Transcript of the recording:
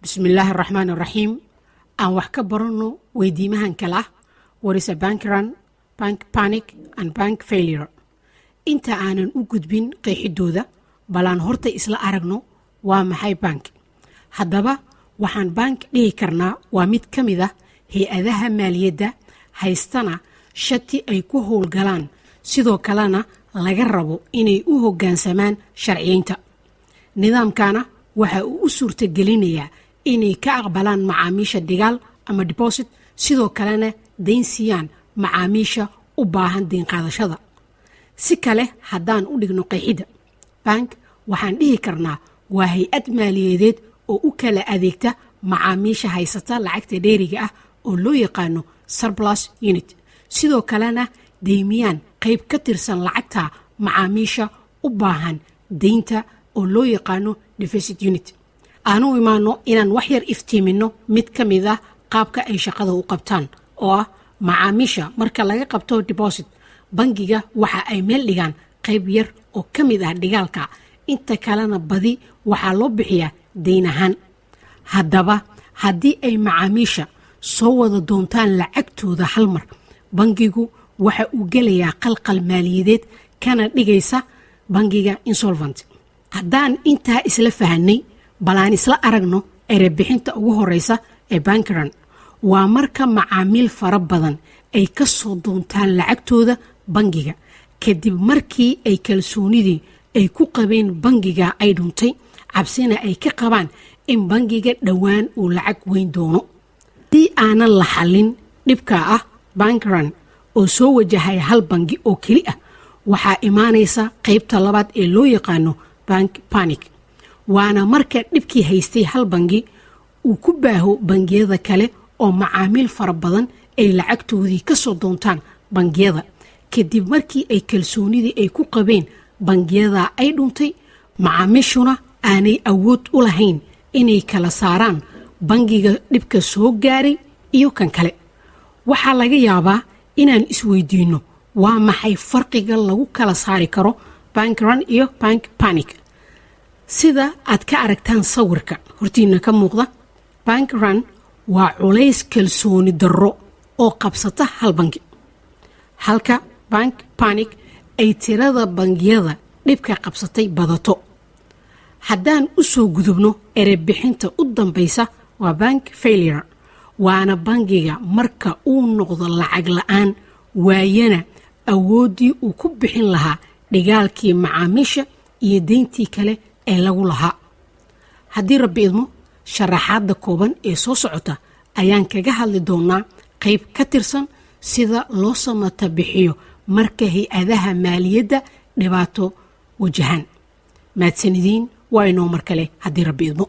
بسم الله الرحمن الرحيم. aan wax ka barano weydiimahan kala what is a bank run, bank panic and bank failure. inta aanan u gudbin qeexidooda balaan horta isla aragno waa maxay bank. haddaba waxaan bank dhihi karnaa waa mid ka mid ah hay-adaha maaliyadda haystana shati ay ku howlgalaan sidoo kalena laga rabo inay u hoggaansamaan sharciyeynta. nidaamkana waxa uu u suurtagelinayaa inay ka aqbalaan macaamiisha dhigaal ama deposit sidoo kalena dayn siiyaan macaamiisha u baahan dayn qaadashada. si kale haddaan u dhigno qeexida bank waxaan dhihi karnaa waa hay-ad maaliyadeed oo u kala adeegta macaamiisha haysata lacagta dheeriga ah oo loo yaqaano surplus unit sidoo kalena deymiyaan qayb ka tirsan lacagta macaamiisha u baahan daynta oo loo yaqaano deficit unit. aanu imaano inaan wax yar iftiimino mid ka mid ah qaabka ay shaqada u qabtaan oo ah macaamiisha marka laga qabto deposit bangiga waxa ay meel dhigaan qayb yar oo ka mid ah dhigaalka inta kalena badi waxaa loo bixiyaa dayn ahaan. haddaba haddii ay macaamiisha soo wada doontaan lacagtooda hal mar bangigu waxa uu gelayaa qalqal maaliyadeed kana dhigaysa bangiga insolvent. haddaan intaa isla fahanay balaan isla aragno erebixinta ugu horeysa ee bank run waa marka macaamiil fara badan ay ka soo doontaan lacagtooda bangiga kadib markii ay kalsoonidii ay ku qabeen bangiga ay dhuntay cabsina ay ka qabaan in bangiga dhowaan uu lacag weyn doono. haddii aanan la xallin dhibka ah bank run oo soo wajahay hal bangi oo keli ah waxaa imaanaysa qaybta labaad ee loo yaqaano bank panic. waana marka dhibkii haystay hal bangi uu ku baaho bangiyada kale oo macaamiil fara badan ay lacagtoodii ka soo doontaan bangiyada kadib markii ay kalsoonidii ay ku qabeen bangiyada ay dhuntay macaamiishuna aanay awood u lahayn inay kala saaraan bangiga dhibka soo gaaray iyo kan kale. waxaa laga yaabaa inaan isweydiino waa maxay farqiga lagu kala saari karo bank run iyo bank panic. sida aad ka aragtaan sawirka hortiina ka muuqda bank run waa culays kalsooni darro oo qabsata hal bangi halka bank panic ay tirada bangiyada dhibka qabsatay badato. haddaan u soo gudubno erebixinta u dambaysa waa bank failure waana bangiga marka uu noqdo lacag la-aan waayana awooddii uu ku bixin lahaa dhigaalkii macaamiisha iyo deyntii kale ee lagu lahaa. haddii rabbi idmo sharaxaadda kooban ee soo socota ayaan kaga hadli doonaa qayb ka tirsan sida loo samata bixiyo marka hay-adaha maaliyadda dhibaato wajahaan. mahadsanidin waa inoo mar kale haddii rabbi idmo.